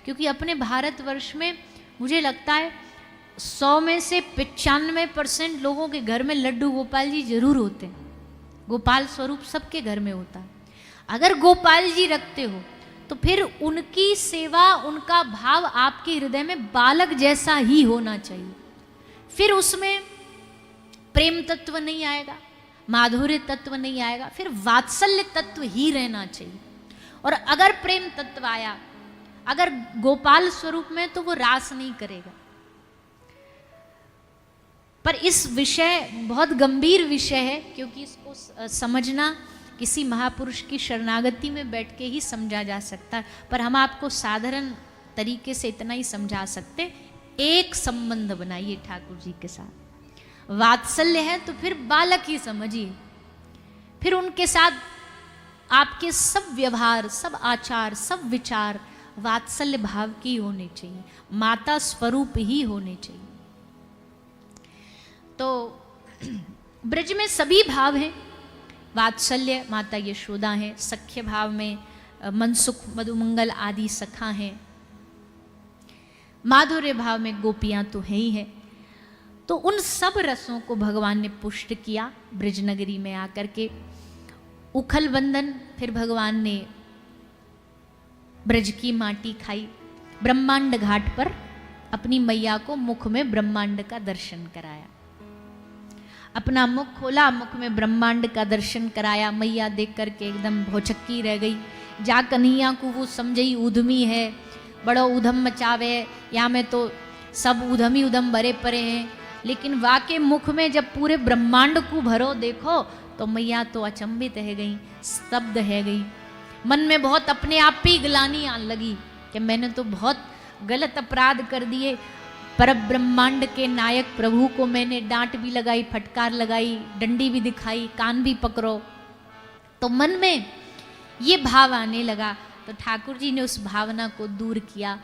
क्योंकि अपने भारतवर्ष में मुझे लगता है 100 में से 95% लोगों के घर में लड्डू गोपाल जी जरूर होते हैं। गोपाल स्वरूप सबके घर में होता है। अगर गोपाल जी रखते हो तो फिर उनकी सेवा, उनका भाव आपके हृदय में बालक जैसा ही होना चाहिए। फिर उसमें प्रेम तत्व नहीं आएगा, माधुर्य तत्व नहीं आएगा, फिर वात्सल्य तत्व ही रहना चाहिए। और अगर प्रेम तत्व आया अगर गोपाल स्वरूप में, तो वो रास नहीं करेगा। पर इस विषय बहुत गंभीर विषय है, क्योंकि इसको समझना किसी महापुरुष की शरणागति में बैठ के ही समझा जा सकता है। पर हम आपको साधारण तरीके से इतना ही समझा सकते, एक संबंध बनाइए ठाकुर जी के साथ। वात्सल्य है तो फिर बालक ही समझिए, फिर उनके साथ आपके सब व्यवहार, सब आचार, सब विचार वात्सल्य भाव की होने चाहिए, माता स्वरूप ही होने चाहिए। तो ब्रज में सभी भाव हैं। वात्सल्य माता यशोदा हैं, सख्य भाव में मनसुख, मधुमंगल आदि सखा हैं, माधुर्य भाव में गोपियां तो है ही है। तो उन सब रसों को भगवान ने पुष्ट किया ब्रजनगरी में आकर के। उखल बंधन, फिर भगवान ने ब्रज की माटी खाई, ब्रह्मांड घाट पर अपनी मैया को मुख में ब्रह्मांड का दर्शन कराया। अपना मुख खोला, मुख में ब्रह्मांड का दर्शन कराया। मैया देख करके एकदम भौचक्की रह गई। जा कन्हैया को वो समझई उधमी है, बड़ो उधम मचावे, यहाँ में तो सब उधम ही उधम भरे पड़े हैं। लेकिन वाके मुख में जब पूरे ब्रह्मांड को भरो देखो, तो मैया तो अचंभित है गई, स्तब्ध है गई। मन में बहुत अपने आप ही ग्लानि आने लगी कि मैंने तो बहुत गलत अपराध कर दिए। पर ब्रह्मांड के नायक प्रभु को मैंने डांट भी लगाई, फटकार लगाई, डंडी भी दिखाई, कान भी पकड़ो। तो मन में ये भाव आने लगा। तो ठाकुर जी ने उस भावना को दूर किया,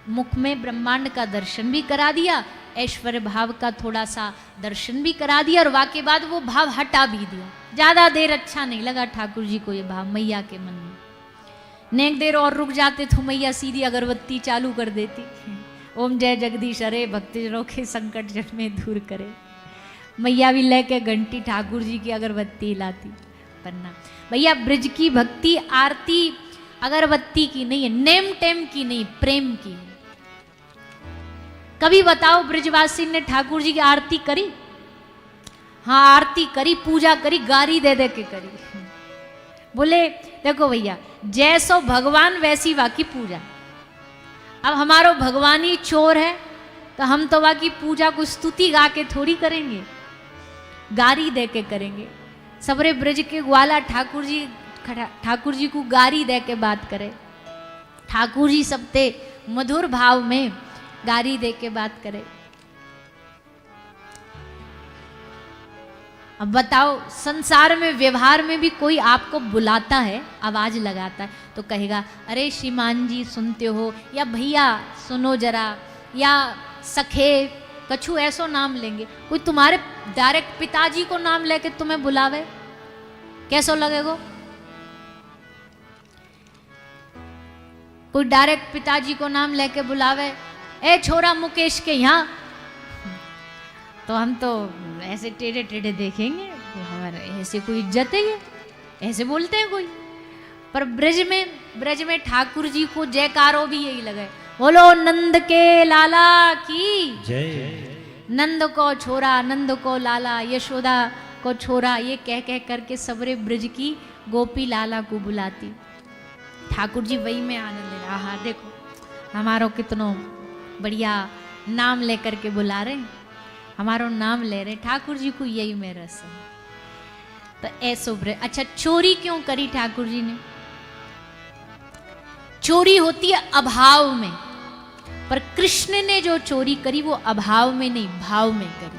मुख में ब्रह्मांड का दर्शन भी करा दिया, ऐश्वर्य भाव का थोड़ा सा दर्शन भी करा दिया, और वाके बाद वो भाव हटा भी दिया। ज़्यादा देर अच्छा नहीं लगा ठाकुर जी को ये भाव मैया के मन में। नेक देर और रुक जाते तो मैया सीधी अगरबत्ती चालू कर देती, ओम जय जगदीश हरे भक्तजनों के संकट जन में दूर करे। मैया भी लेके घंटी ठाकुर जी की अगरबत्ती लाती। वरना भैया ब्रज की भक्ति आरती अगरबत्ती की नहीं है, नेम टेम की नहीं, प्रेम की। कभी बताओ ब्रजवासी ने ठाकुर जी की आरती करी? हाँ आरती करी, पूजा करी, गारी दे दे के करी। बोले देखो भैया, जैसो भगवान वैसी वाकी पूजा। अब हमारो भगवान ही चोर है तो हम तो वाकी पूजा को स्तुति गा के थोड़ी करेंगे, गारी दे के करेंगे। सबरे ब्रज के ग्वाला ठाकुर जी को गारी दे के बात करे, ठाकुर जी सबते मधुर भाव में गारी दे के बात करे। अब बताओ, संसार में व्यवहार में भी कोई आपको बुलाता है, आवाज लगाता है, तो कहेगा अरे श्रीमान जी सुनते हो, या भैया सुनो जरा, या सखे, कछु ऐसो नाम लेंगे। कोई तुम्हारे डायरेक्ट पिताजी को नाम लेके तुम्हें बुलावे, कैसो लगेगा? कोई डायरेक्ट पिताजी को नाम लेके बुलावे, ए छोरा मुकेश के यहाँ, तो हम तो ऐसे टेढ़े टेढ़े देखेंगे, तो हमारे ऐसे कोई इज्जत है, ये ऐसे बोलते हैं कोई। पर ब्रज में ठाकुर जी को जयकारो भी यही लगे, बोलो नंद के लाला की जय। नंद को छोरा, नंद को लाला, यशोदा को छोरा, ये कह कह करके सबरे ब्रज की गोपी लाला को बुलाती। ठाकुर जी वही में आनंद ले रहा। हाँ देखो हमारो कितनो बढ़िया नाम लेकर के बुला रहे, हमारो नाम ले रहे, ठाकुर जी को यही में रस है। तो ऐसो अच्छा चोरी क्यों करी ठाकुर जी ने? चोरी होती है अभाव में, पर कृष्ण ने जो चोरी करी वो अभाव में नहीं, भाव में करी।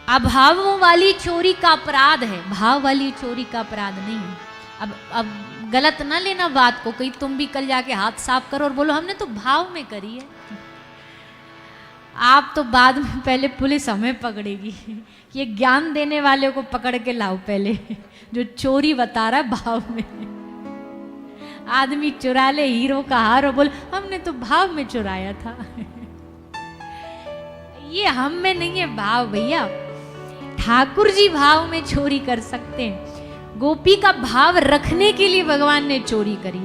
अभाव वाली चोरी का अपराध है, भाव वाली चोरी का अपराध नहीं है। अब गलत ना लेना बात को, कहीं तुम भी कल जाके हाथ साफ करो और बोलो हमने तो भाव में करी है। आप तो बाद में पहले पुलिस हमें पकड़ेगी। ये ज्ञान देने वाले को पकड़ के लाओ पहले, जो चोरी बता रहा है भाव में। आदमी चुरा ले हीरो का हार और बोल हमने तो भाव में चुराया था। ये हम में नहीं है भाव भैया, ठाकुर जी भाव में चोरी कर सकते हैं। गोपी का भाव रखने के लिए भगवान ने चोरी करी।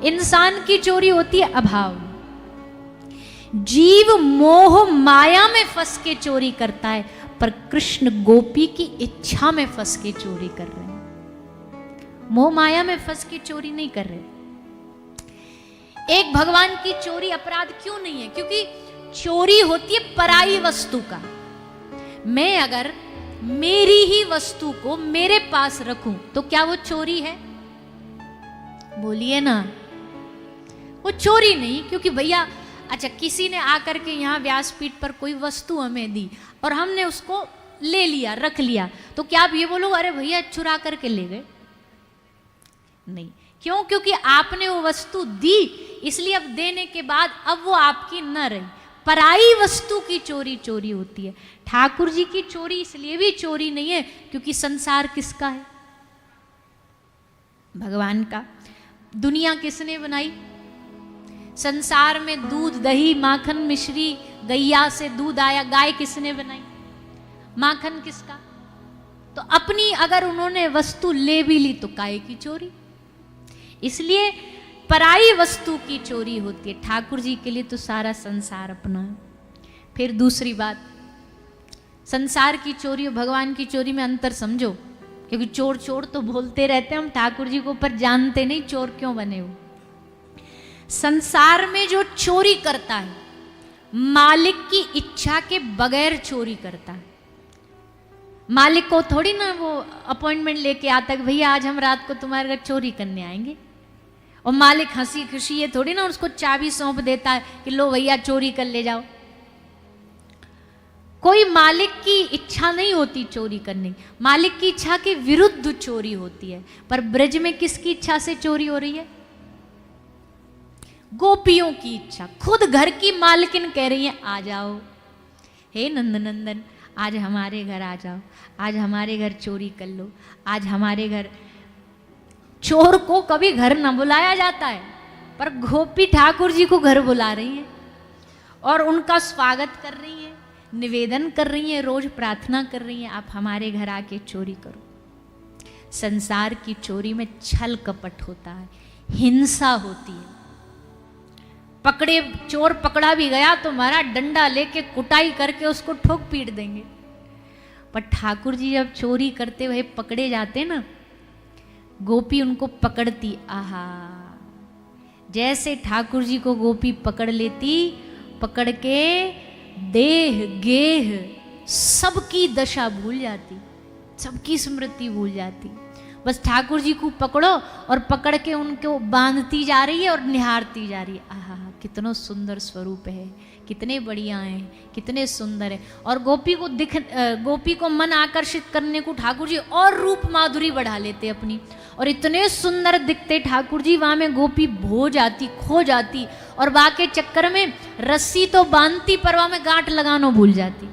इंसान की चोरी होती है अभाव में, जीव मोह माया में फंस के चोरी करता है, पर कृष्ण गोपी की इच्छा में फंस के चोरी कर रहे हैं, मोह माया में फंस के चोरी नहीं कर रहे। एक भगवान की चोरी अपराध क्यों नहीं है? क्योंकि चोरी होती है पराई वस्तु का। मैं अगर मेरी ही वस्तु को मेरे पास रखूं तो क्या वो चोरी है? बोलिए ना, वो चोरी नहीं। क्योंकि भैया अच्छा किसी ने आकर के यहाँ व्यासपीठ पर कोई वस्तु हमें दी और हमने उसको ले लिया, रख लिया, तो क्या आप ये बोलो अरे भैया चुरा करके ले गए? नहीं। क्यों? क्योंकि आपने वो वस्तु दी, इसलिए अब देने के बाद अब वो आपकी न रही। पराई वस्तु की चोरी चोरी होती है। ठाकुर जी की चोरी इसलिए भी चोरी नहीं है क्योंकि संसार किसका है? भगवान का। दुनिया किसने बनाई? संसार में दूध दही माखन मिश्री, गैया से दूध आया, गाय किसने बनाई? माखन किसका? तो अपनी अगर उन्होंने वस्तु ले भी ली तो काय की चोरी? इसलिए पराई वस्तु की चोरी होती है। ठाकुर जी के लिए तो सारा संसार अपना है। फिर दूसरी बात, संसार की चोरी और भगवान की चोरी में अंतर समझो। क्योंकि चोर चोर तो बोलते रहते हैं, हम ठाकुर जी को पर जानते नहीं चोर क्यों बने हो। संसार में जो चोरी करता है मालिक की इच्छा के बगैर चोरी करता है। मालिक को थोड़ी ना वो अपॉइंटमेंट लेके आता है भैया आज हम रात को तुम्हारे घर चोरी करने आएंगे, और मालिक हंसी खुशी ये थोड़ी ना उसको चाबी सौंप देता है कि लो भैया चोरी कर ले जाओ। कोई मालिक की इच्छा नहीं होती चोरी करने, मालिक की इच्छा के विरुद्ध चोरी होती है। पर ब्रज में किसकी इच्छा से चोरी हो रही है? गोपियों की इच्छा। खुद घर की मालकिन कह रही है आ जाओ, हे नंदनंदन आज हमारे घर आ जाओ, आज हमारे घर चोरी कर लो, आज हमारे घर। चोर को कभी घर न बुलाया जाता है, पर गोपी ठाकुर जी को घर बुला रही है और उनका स्वागत कर रही है, निवेदन कर रही है, रोज प्रार्थना कर रही है आप हमारे घर आके चोरी करो। संसार की चोरी में छल कपट होता है, हिंसा होती है। पकड़े चोर पकड़ा भी गया तो मारा डंडा लेके कुटाई करके उसको ठोक पीट देंगे। पर ठाकुर जी जब चोरी करते हुए पकड़े जाते ना, गोपी उनको पकड़ती, आहा जैसे ठाकुर जी को गोपी पकड़ लेती, पकड़ के देह गेह सबकी दशा भूल जाती, सबकी स्मृति भूल जाती। बस ठाकुर जी को पकड़ो और पकड़ के उनको बांधती जा रही है और निहारती जा रही है। आहा कितना सुंदर स्वरूप है, कितने बढ़िया हैं, कितने सुंदर है। और गोपी को मन आकर्षित करने को ठाकुर जी और रूप माधुरी बढ़ा लेते अपनी, और इतने सुंदर दिखते ठाकुर जी। वहां में गोपी भो जाती, खो जाती, और बाके चक्कर में रस्सी तो बांधती पर वहां में गांठ लगाना भूल जाती।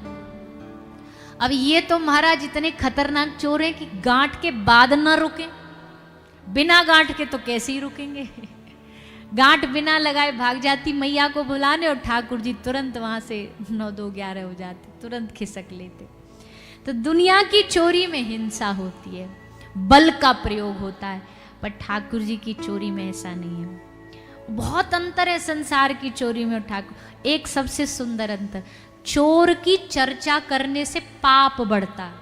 अब ये तो महाराज इतने खतरनाक चोर हैं कि गांठ के बाद ना रुके, बिना गांठ के तो कैसे ही रुकेंगे। गांठ बिना लगाए भाग जाती मैया को बुलाने, और ठाकुर जी तुरंत वहां से 9-2-11 हो जाते, तुरंत खिसक लेते। तो दुनिया की चोरी में हिंसा होती है, बल का प्रयोग होता है, पर ठाकुर जी की चोरी में ऐसा नहीं है। बहुत अंतर है संसार की चोरी में और ठाकुर। एक सबसे सुंदर अंतर, चोर की चर्चा करने से पाप बढ़ता है,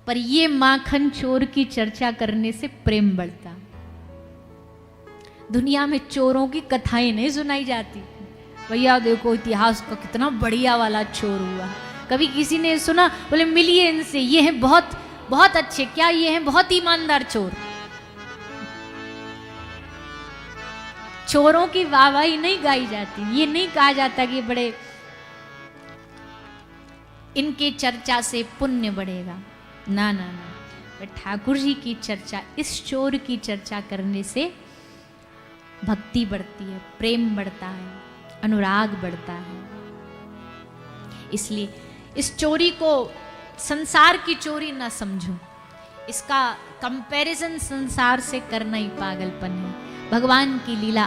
पर ये माखन चोर की चर्चा करने से प्रेम बढ़ता। दुनिया में चोरों की कथाएं नहीं सुनाई जाती, भैया देखो इतिहास का कितना बढ़िया वाला चोर हुआ। कभी किसी ने सुना, बोले मिलिए इनसे, ये हैं बहुत बहुत अच्छे, क्या ये हैं बहुत ईमानदार चोर। चोरों की वाहवाही नहीं गाई जाती, ये नहीं कहा जाता कि बड़े इनके चर्चा से पुण्य बढ़ेगा, ना ना ना। ठाकुर जी की चर्चा, इस चोर की चर्चा करने से भक्ति बढ़ती है, प्रेम बढ़ता है, अनुराग बढ़ता है। इसलिए इस चोरी को संसार की चोरी ना समझो, इसका कंपैरिजन संसार से करना ही पागलपन है। भगवान की लीला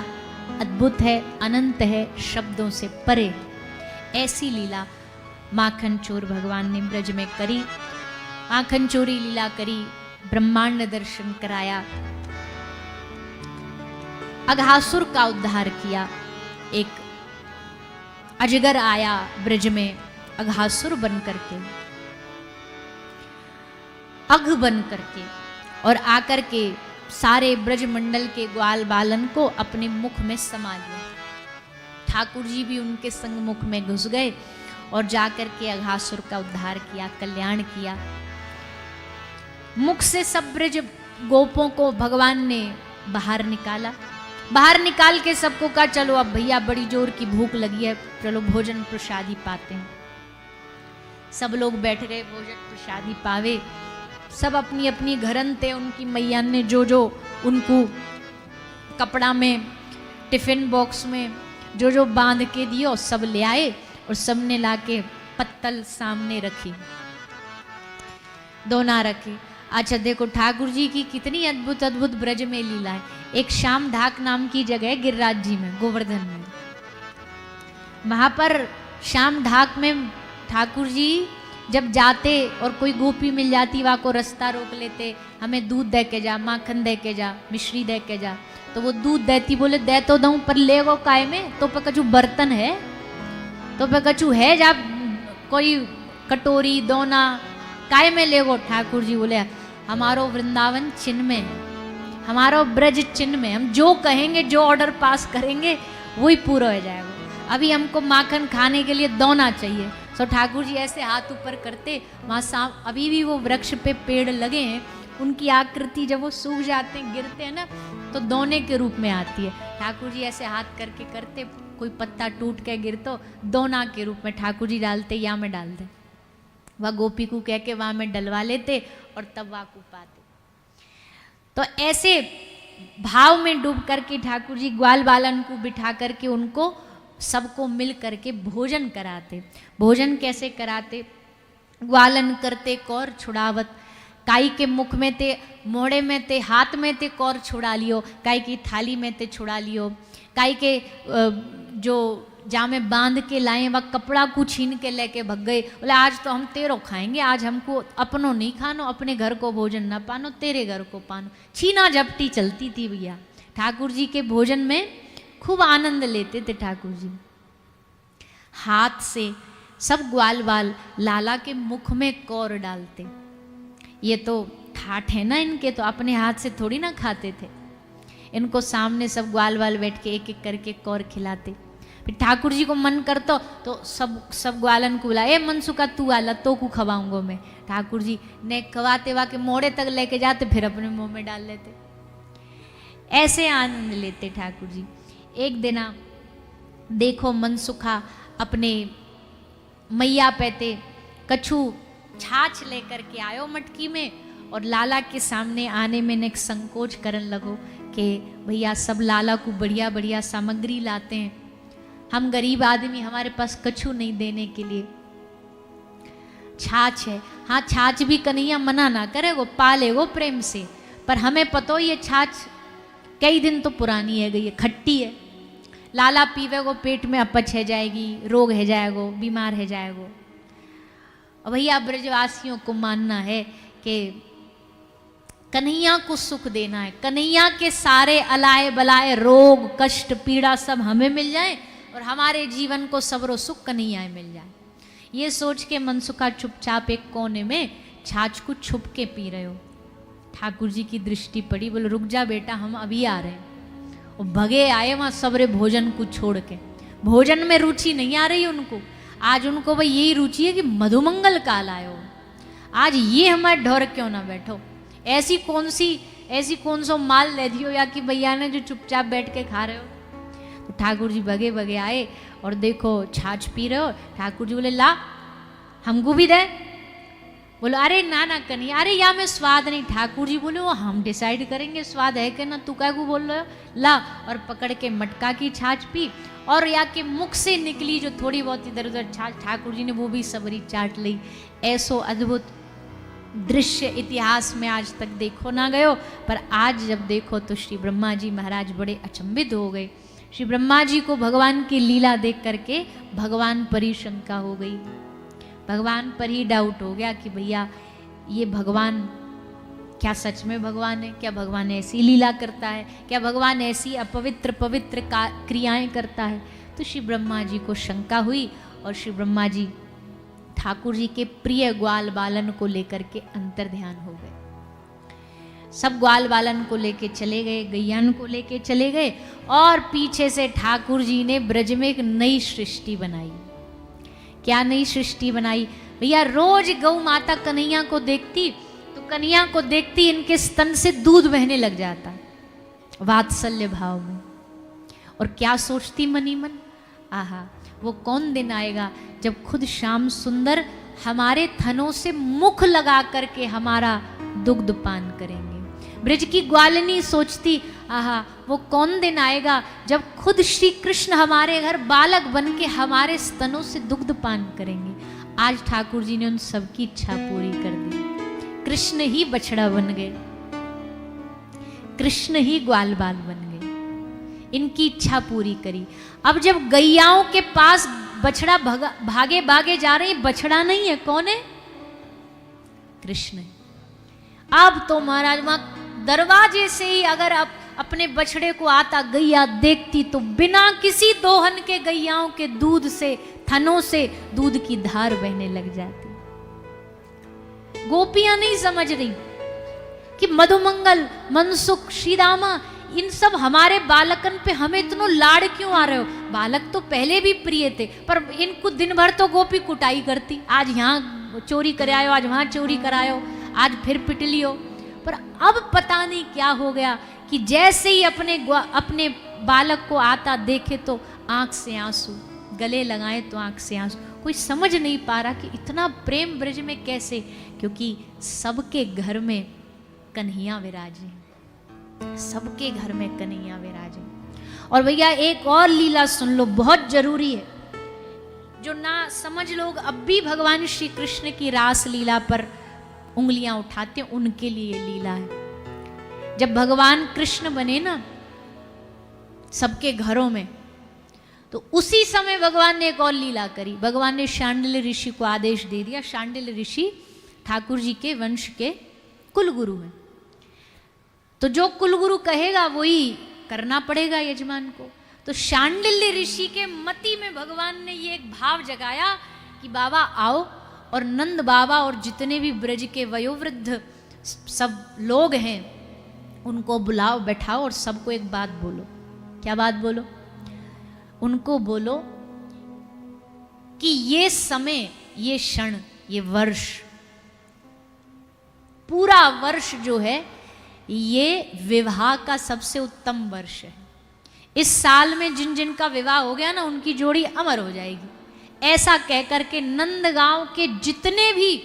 अद्भुत है, अनंत है, शब्दों से परे। ऐसी लीला माखन चोर भगवान ने ब्रज में करी। माखन चोरी लीला करी, ब्रह्मांड दर्शन कराया, अघासुर का उद्धार किया। एक अजगर आया ब्रज में अघासुर बन करके, अघ बन करके, और आकर के सारे ब्रज मंडल के ग्वाल बालन को अपने मुख में समा लिया। ठाकुर जी भी उनके संग मुख में घुस गए और जाकर के अघासुर का उद्धार किया, कल्याण किया। मुख से सब ब्रज गोपों को भगवान ने बाहर निकाला। बाहर निकाल के सबको कहा चलो अब भैया बड़ी जोर की भूख लगी है, चलो भोजन प्रसादी पाते हैं। सब लोग बैठ गए, भोजन प्रसादी पावे। सब अपनी अपनी घरन थे, उनकी मैया ने जो जो उनको कपड़ा में, टिफिन बॉक्स में जो जो बांध के दियो सब ले आए और सबने लाके पत्तल सामने रखी, दोना रखी। अच्छा देखो ठाकुर जी की कितनी अद्भुत अद्भुत ब्रज में लीला है। एक श्याम ढाक नाम की जगह है गिरिराज जी में, गोवर्धन में। वहां पर श्याम ढाक में ठाकुर जी जब जाते और कोई गोपी मिल जाती वहां को रास्ता रोक लेते, हमें दूध दे के जा, माखन दे के जा, मिश्री दे के जा। तो वो दूध देती, बोले दे तो दूं पर ले वो काय में, तो पे कछु बर्तन है, तो पे कछु है जा कोई कटोरी दोना काय में ले वो। ठाकुर जी बोले हमारो वृंदावन चिन्ह में है, हमारो ब्रज चिन्ह में, हम जो कहेंगे जो ऑर्डर पास करेंगे वही पूरा हो जाएगा। अभी हमको माखन खाने के लिए दोना चाहिए। सो ठाकुर जी ऐसे हाथ ऊपर करते, वहाँ अभी भी वो वृक्ष पे पेड़ लगे हैं, उनकी आकृति जब वो सूख जाते हैं, गिरते हैं ना, तो दोने के रूप में आती है। ठाकुर जी ऐसे हाथ करके करते, कोई पत्ता टूट के गिर तो दोना के रूप में ठाकुर जी डालते, या में डाल दे। वह गोपी को कह के वहाँ में डलवा लेते और तब वहाँ को पाते। तो ऐसे भाव में डूब करके ठाकुर जी ग्वाल बालन को बिठा करके उनको सबको मिल करके भोजन कराते। भोजन कैसे कराते? ग्वालन करते कौर छुड़ावत, काई के मुख में ते, मोड़े में ते, हाथ में ते कौर छुड़ा लियो, काई की थाली में ते छुड़ा लियो, काई के जो जामे बांध के लाए वह कपड़ा को छीन के लेके भग गए। बोले आज तो हम तेरो खाएंगे, आज हमको अपनो नहीं खानो, अपने घर को भोजन ना पानो, तेरे घर को पानो। छीना झपटी चलती थी भैया। ठाकुर जी के भोजन में खूब आनंद लेते थे ठाकुर जी। हाथ से सब ग्वाल बाल लाला के मुख में कौर डालते। ये तो ठाठ है ना इनके, तो अपने हाथ से थोड़ी ना खाते थे। इनको सामने सब ग्वाल बाल बैठ के एक एक करके कौर खिलाते। फिर ठाकुर जी को मन करता तो सब ग्वालन को बुलाए, मनसुखा तू आला तो को खवाऊंगो मैं। ठाकुर जी ने खवाते वा के मोड़े तक लेके जाते, फिर अपने मुंह में डाल लेते। ऐसे आनंद लेते ठाकुर जी। एक दिन देखो मनसुखा अपने मैया पैते कछु छाछ लेकर के आयो मटकी में, और लाला के सामने आने में ने संकोच करन लगो कि भैया सब लाला को बढ़िया बढ़िया सामग्री लाते हैं, हम गरीब आदमी, हमारे पास कछु नहीं देने के लिए। छाछ है, हाँ छाछ भी कन्हैया मना ना करेगो, पालेगो प्रेम से, पर हमें पतो ये छाछ कई दिन तो पुरानी है गई है, खट्टी है। लाला पीवेगो पेट में अपच है जाएगी, रोग है जाएगो, बीमार है जाएगो। भैया ब्रजवासियों को मानना है कि कन्हैया को सुख देना है, कन्हैया के सारे अलाए बलाए रोग कष्ट पीड़ा सब हमें मिल जाए और हमारे जीवन को सबरो सुख कन्हैया मिल जाए। ये सोच के मनसुखा चुपचाप एक कोने में छाछ को छुप के पी रहे हो। ठाकुर जी की दृष्टि पड़ी, बोले रुक जा बेटा हम अभी आ रहे हैं। और भगे आए वहाँ सबरे भोजन को छोड़ के। भोजन में रुचि नहीं आ रही उनको, आज उनको भाई यही रुचि है कि मधुमंगल काल आयो, आज ये हमारे ढोर क्यों ना बैठो, ऐसी कौन सो माल ले दियो या कि भैया ने जो चुपचाप बैठ के खा रहे हो। तो ठाकुर जी भगे भगे आए और देखो छाछ पी रहे हो। ठाकुर जी बोले ला हमको भी दे। बोलो अरे ना ना कन्हैया, अरे या में स्वाद नहीं। ठाकुर जी बोले वो हम डिसाइड करेंगे स्वाद है कि ना, तू क्या को बोल रहे हो, ला। और पकड़ के मटका की छाछ पी, और या के मुख से निकली जो थोड़ी बहुत इधर उधर छाछ ठाकुर जी ने वो भी सबरी चाट ली। ऐसो अद्भुत दृश्य इतिहास में आज तक देखो ना गयो, पर आज जब देखो तो श्री ब्रह्मा जी महाराज बड़े अचंभित हो गए। श्री ब्रह्मा जी को भगवान की लीला देख करके भगवान पर ही शंका हो गई, भगवान पर ही डाउट हो गया कि भैया ये भगवान क्या सच में भगवान है? क्या भगवान ऐसी लीला करता है? क्या भगवान ऐसी अपवित्र पवित्र क्रियाएं करता है? तो श्री ब्रह्मा जी को शंका हुई और श्री ब्रह्मा जी ठाकुर जी के प्रिय ग्वाल बालन को लेकर के अंतर ध्यान हो गए। सब ग्वाल बालन को लेके चले गए, गैयान को लेके चले गए और पीछे से ठाकुर जी ने ब्रज में एक नई सृष्टि बनाई। क्या नई सृष्टि बनाई? भैया रोज गौ माता कन्हैया को देखती तो कन्हैया को देखती इनके स्तन से दूध बहने लग जाता वात्सल्य भाव में, और क्या सोचती मनी मन, आहा वो कौन दिन आएगा जब खुद श्याम सुंदर हमारे थनों से मुख लगा करके हमारा दुग्ध पान करेंगे। ब्रज की ग्वालिनी सोचती, आहा वो कौन दिन आएगा जब खुद श्री कृष्ण हमारे घर बालक बन के हमारे स्तनों से दुग्ध पान करेंगे। आज ठाकुर जी ने उन सबकी इच्छा पूरी कर दी। कृष्ण ही बछड़ा बन गए, कृष्ण ही ग्वाल बाल बन गए, इनकी इच्छा पूरी करी। अब जब गैयाओं के पास बछड़ा भागे भागे जा रहे, बछड़ा नहीं है, कौन है? कृष्ण। अब तो महाराज वहां दरवाजे से ही अगर आप अपने बछड़े को आता गैया देखती तो बिना किसी दोहन के गैयाओं के दूध से, थनों से दूध की धार बहने लग जाती। गोपियां नहीं समझ रही कि मधुमंगल, मनसुख, श्रीदामा इन सब हमारे बालकन पे हमें इतना लाड़ क्यों आ रहे हो? बालक तो पहले भी प्रिय थे, पर इनको दिन भर तो गोपी कुटाई करती, आज यहाँ चोरी करायो, आज वहां चोरी करायो, आज फिर पिट लियो। पर अब पता नहीं क्या हो गया कि जैसे ही अपने बालक को आता देखे तो आंख से आंसू, गले लगाए तो आंख से आंसू। कोई समझ नहीं पा रहा कि इतना प्रेम ब्रज में कैसे, क्योंकि सबके घर में कन्हैया विराजे, सबके घर में कन्हैया विराजे। और भैया एक और लीला सुन लो, बहुत जरूरी है, जो ना समझ लोग अब भी भगवान श्री कृष्ण की रास लीला पर उंगलियां उठाते हैं, उनके लिए लीला है। जब भगवान कृष्ण बने ना सबके घरों में, तो उसी समय भगवान ने एक और लीला करी। भगवान ने शांडिल्य ऋषि को आदेश दे दिया। शांडिल्य ऋषि ठाकुर जी के वंश के कुलगुरु हैं, तो जो कुलगुरु कहेगा वही करना पड़ेगा यजमान को। तो शांडिल्य ऋषि के मति में भगवान ने ये एक भाव जगाया कि बाबा आओ और नंद बाबा और जितने भी ब्रज के वयोवृद्ध सब लोग हैं उनको बुलाओ, बैठाओ और सबको एक बात बोलो। क्या बात बोलो? उनको बोलो कि ये समय, ये क्षण, ये वर्ष, पूरा वर्ष जो है ये विवाह का सबसे उत्तम वर्ष है। इस साल में जिन जिन का विवाह हो गया ना उनकी जोड़ी अमर हो जाएगी। ऐसा कहकर के नंदगांव के जितने भी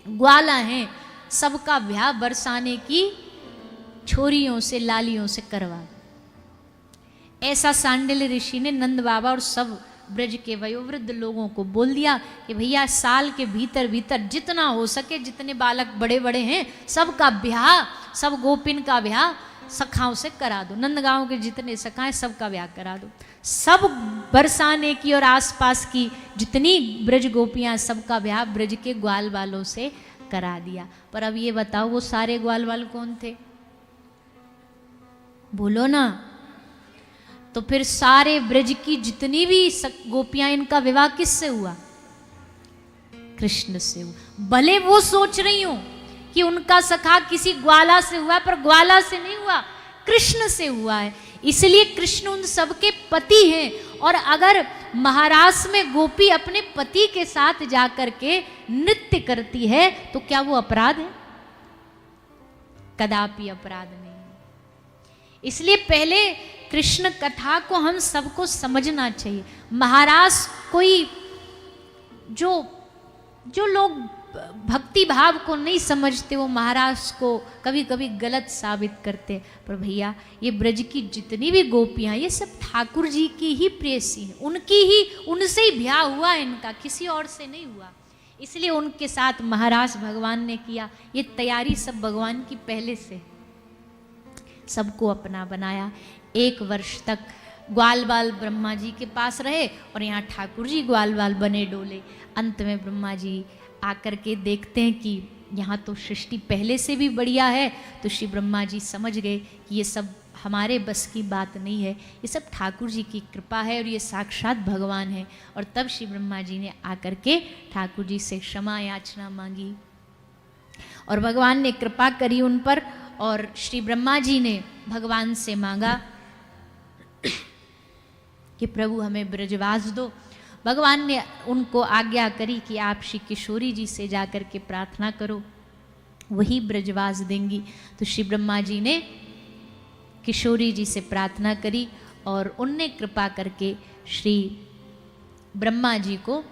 ग्वाला हैं सबका ब्याह बरसाने की छोरियों से, लालियों से करवा। ऐसा शांडिल्य ऋषि ने नंद बाबा और सब ब्रज के वयोवृद्ध लोगों को बोल दिया कि भैया साल के भीतर भीतर जितना हो सके, जितने बालक बड़े बड़े हैं सबका ब्याह, सब गोपिन का ब्याह सखाओं से करा दो। नंदगांव के जितने सखा हैं सबका ब्याह करा दो। सब बरसाने की और आसपास की जितनी ब्रज गोपियां सबका ब्याह ब्रज के ग्वाल बालों से करा दिया। पर अब ये बताओ वो सारे ग्वाल बाल कौन थे? बोलो ना। तो फिर सारे ब्रज की जितनी भी गोपियां, इनका विवाह किससे हुआ? कृष्ण से हुआ। भले वो सोच रही हूं कि उनका सखा किसी ग्वाला से हुआ, पर ग्वाला से नहीं हुआ, कृष्ण से हुआ है। इसलिए कृष्ण उन सबके पति हैं। और अगर महारास में गोपी अपने पति के साथ जाकर के नृत्य करती है तो क्या वो अपराध है? कदापि अपराध नहीं। इसलिए पहले कृष्ण कथा को हम सबको समझना चाहिए। महारास कोई जो लोग भक्ति भाव को नहीं समझते वो महाराज को कभी कभी गलत साबित करते। पर भैया ये ब्रज की जितनी भी गोपियां ये सब ठाकुर जी की ही प्रेयसी हैं, उनकी ही, उनसे ही ब्याह हुआ है इनका, किसी और से नहीं हुआ। इसलिए उनके साथ महाराज भगवान ने किया। ये तैयारी सब भगवान की पहले से, सबको अपना बनाया। 1 वर्ष तक ग्वाल बाल ब्रह्मा जी के पास रहे और यहाँ ठाकुर जी ग्वाल बाल बने डोले। अंत में ब्रह्मा जी आकर के देखते हैं कि यहाँ तो सृष्टि पहले से भी बढ़िया है, तो श्री ब्रह्मा जी समझ गए कि ये सब हमारे बस की बात नहीं है, ये सब ठाकुर जी की कृपा है और ये साक्षात भगवान है। और तब श्री ब्रह्मा जी ने आकर के ठाकुर जी से क्षमा याचना मांगी और भगवान ने कृपा करी उन पर। और श्री ब्रह्मा जी ने भगवान से मांगा कि प्रभु हमें ब्रजवास दो। भगवान ने उनको आज्ञा करी कि आप श्री किशोरी जी से जाकर के प्रार्थना करो, वही ब्रजवास देंगी। तो श्री ब्रह्मा जी ने किशोरी जी से प्रार्थना करी और उनने कृपा करके श्री ब्रह्मा जी को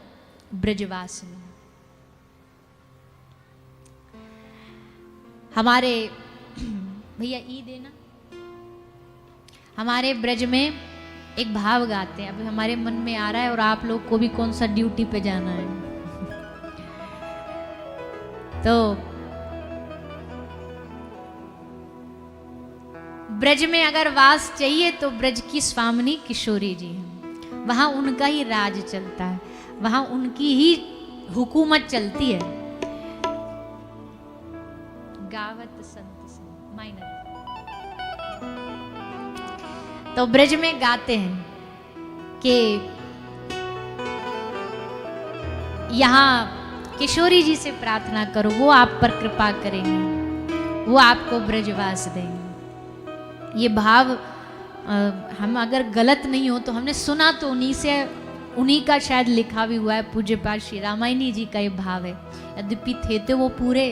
ब्रजवास मिला। हमारे भैया ई देना, हमारे ब्रज में एक भाव गाते हैं, अभी हमारे मन में आ रहा है और आप लोग को भी कौन सा ड्यूटी पे जाना है। तो ब्रज में अगर वास चाहिए तो ब्रज की स्वामिनी किशोरी जी हैं, वहां उनका ही राज चलता है, वहां उनकी ही हुकूमत चलती है। गावत संत से माइनर तो ब्रज में गाते हैं कि यहाँ किशोरी जी से प्रार्थना करो, वो आप पर कृपा करेंगे, वो आपको ब्रजवास देंगे। ये भाव हम अगर गलत नहीं हो तो हमने सुना तो उन्हीं का शायद लिखा भी हुआ है। पूज्य पाद श्री रामायणी जी का ये भाव है। यद्यपि थे तो वो पूरे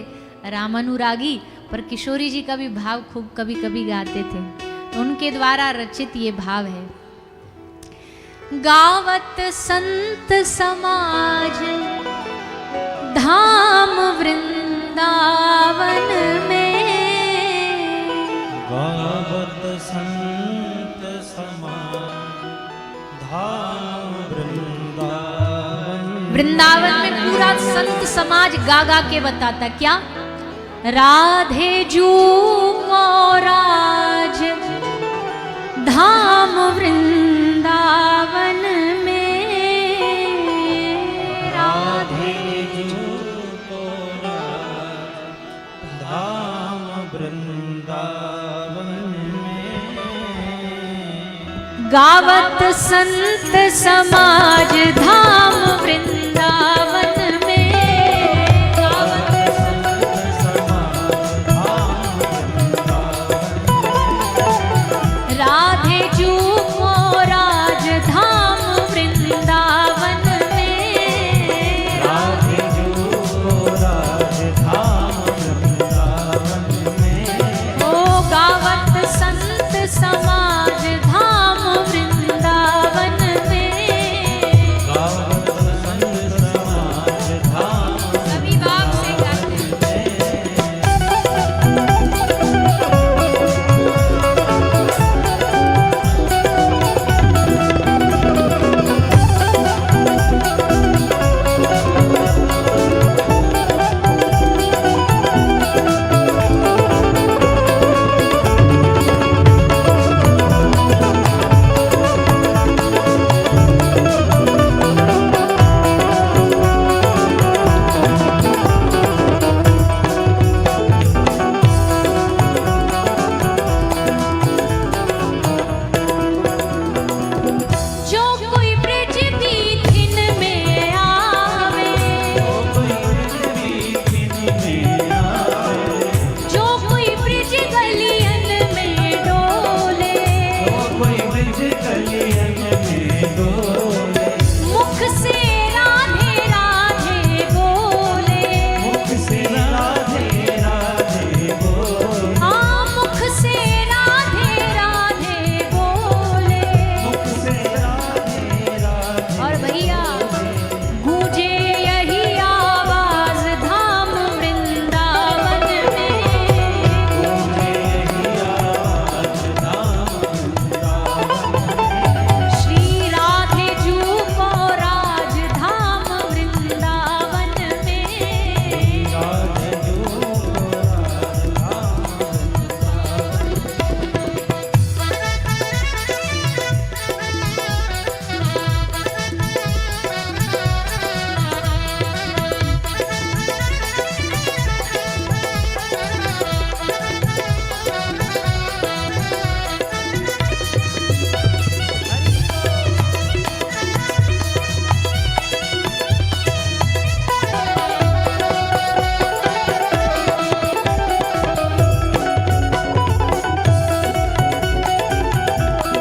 रामानुरागी, पर किशोरी जी का भी भाव खूब कभी कभी गाते थे, तो उनके द्वारा रचित ये भाव है। गावत संत समाज धाम वृंदावन में, गावत संत समाज धाम वृंदावन। वृंदावन में पूरा संत समाज गा गा के बताता क्या, राधे जू राज धाम वृंदावन में, राधे जू धाम वृंदावन में। गावत संत समाज धाम वृंदावन